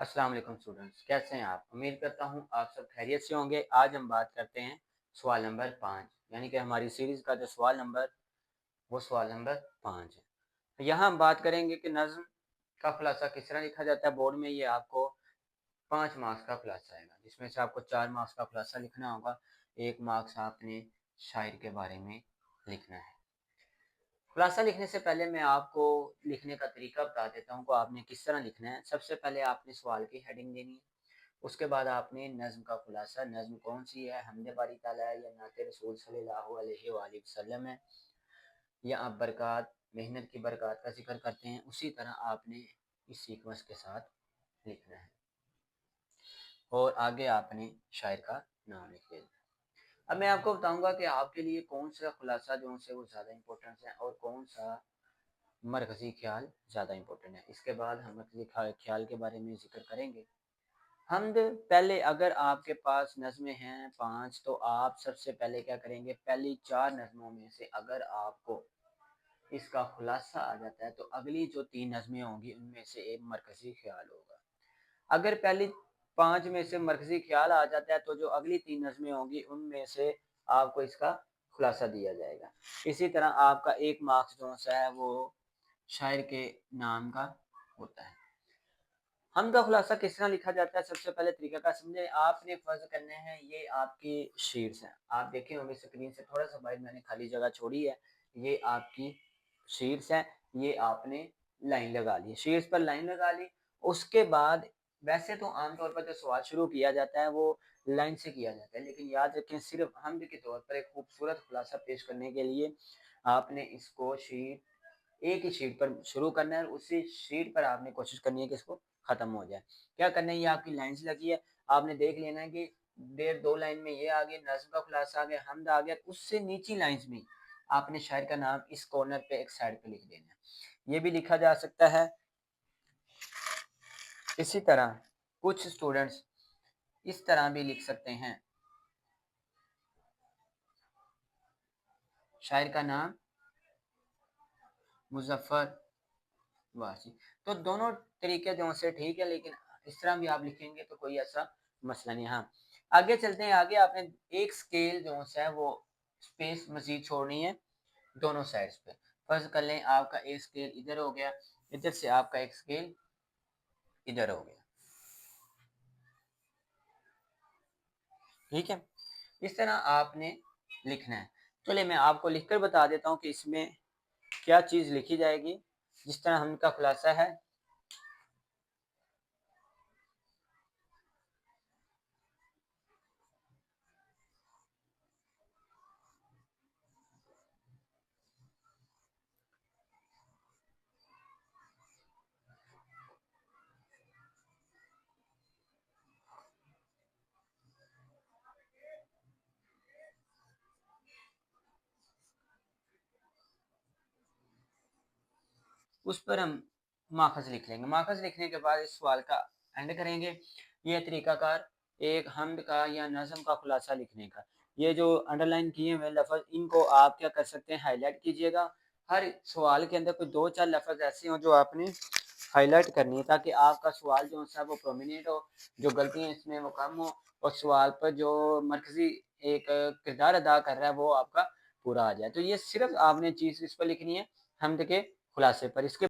अस्सलाम वालेकुम स्टूडेंट्स, कैसे हैं आप? उम्मीद करता हूँ आप सब खैरियत से होंगे। आज हम बात करते हैं सवाल नंबर 5, यानी कि हमारी सीरीज़ का जो सवाल नंबर वो सवाल नंबर 5 है। यहाँ हम बात करेंगे कि नज़्म का खुलासा किस तरह लिखा जाता है। बोर्ड में ये आपको 5 मार्क्स का खुलासा आएगा, जिसमें से आपको 4 मार्क्स का खुलासा लिखना होगा, 1 मार्क्स आपने शायर के बारे में लिखना है। खुलासा लिखने से पहले मैं आपको लिखने का तरीका बता देता हूँ कि आपने किस तरह लिखना है। सबसे पहले आपने सवाल की हेडिंग देनी है। उसके बाद आपने नज़्म का खुलासा, नज़्म कौन सी है, हमदे बारी ताला है या नाते रसूल सल्लल्लाहु अलैहि वसल्लम है, या आप बरक़ात मेहनत की बरक़ात का जिक्र करते हैं, उसी तरह आपने इस सीक्वेंस के साथ लिखना है और आगे आपने शायर का नाम लिख देना है। अब मैं आपको बताऊंगा कि आपके लिए कौन सा खुलासा जो है वो ज़्यादा इम्पोर्टेंट है और कौन सा मरकज़ी ख्याल ज़्यादा इम्पोर्टेंट है। इसके बाद हम मरकज़ी ख्याल के बारे में जिक्र करेंगे। हमद पहले अगर आपके पास नज़में हैं 5, तो आप सबसे पहले क्या करेंगे, पहली 4 नज़मों में से अगर आपको इसका खुलासा आ जाता है तो अगली जो 3 नज़में होंगी उनमें से एक मरकज़ी ख्याल होगा। अगर पहली 5 में से मरकज़ी ख्याल आ जाता है तो जो अगली 3 नज़में होंगी उनमें से आपको इसका खुलासा दिया जाएगा। इसी तरह आपका 1 मार्क्स जो सा है वो शायर के नाम का होता है। हम का खुलासा किस तरह लिखा जाता है, सबसे पहले तरीका का समझे। आपने फर्ज करने हैं ये आपकी शीट्स हैं, आप देखे होंगे स्क्रीन से थोड़ा सा बाहर मैंने खाली जगह छोड़ी है, ये आपकी शीट्स हैं। ये आपने लाइन लगा ली, शीट्स पर लाइन लगा ली। उसके बाद वैसे तो आमतौर पर जो सवाल शुरू किया जाता है वो लाइन से किया जाता है, लेकिन याद रखें सिर्फ हमद के तौर पर एक खूबसूरत खुलासा पेश करने के लिए आपने इसको एक ही शीट पर शुरू करना है और उसी शीट पर आपने कोशिश करनी है कि इसको खत्म हो जाए। क्या करना है, ये आपकी लाइन्स लगी है, आपने देख लेना है कि 1.5-2 लाइन में ये आ गया, नज़्म का खुलासा आ गया, हमद आ गया, उससे नीची लाइन्स में आपने शायर का नाम इस कॉर्नर पे एक साइड पे लिख देना है। ये भी लिखा जा सकता है। इसी तरह कुछ स्टूडेंट्स इस तरह भी लिख सकते हैं, शायर का नाम मुज़फ़्फ़र वासी। तो दोनों तरीके जो से ठीक है, लेकिन इस तरह भी आप लिखेंगे तो कोई ऐसा मसला नहीं। हाँ, आगे चलते हैं। आगे आपने एक स्केल जो है वो स्पेस मजीद छोड़नी है दोनों साइड्स पे। फर्ज कर लें आपका एक स्केल इधर हो गया, इधर से आपका एक स्केल इधर हो गया, ठीक है। इस तरह आपने लिखना है। चलिए मैं आपको लिखकर बता देता हूँ कि इसमें क्या चीज़ लिखी जाएगी। जिस तरह हम का खुलासा है, उस पर हम माखज़ लिख लेंगे। माखज़ लिखने के बाद इस सवाल का एंड करेंगे। ये तरीकाकार एक हमद का या नज़म का खुलासा लिखने का। ये जो अंडरलाइन किए हुए लफ़्ज़, इनको आप क्या कर सकते हैं, हाईलाइट कीजिएगा। हर सवाल के अंदर कोई 2-4 लफ़्ज़ ऐसे हों जो आपने हाईलाइट करनी है, ताकि आपका सवाल जो है वो प्रोमिनेंट हो, जो गलतियाँ इसमें वो कम हो और सवाल पर जो मरकज़ी एक किरदार अदा कर रहा है वो आपका पूरा आ जाए। तो ये सिर्फ़ आपने चीज़ इस पर लिखनी है, हमद के खुलासे पर। इसके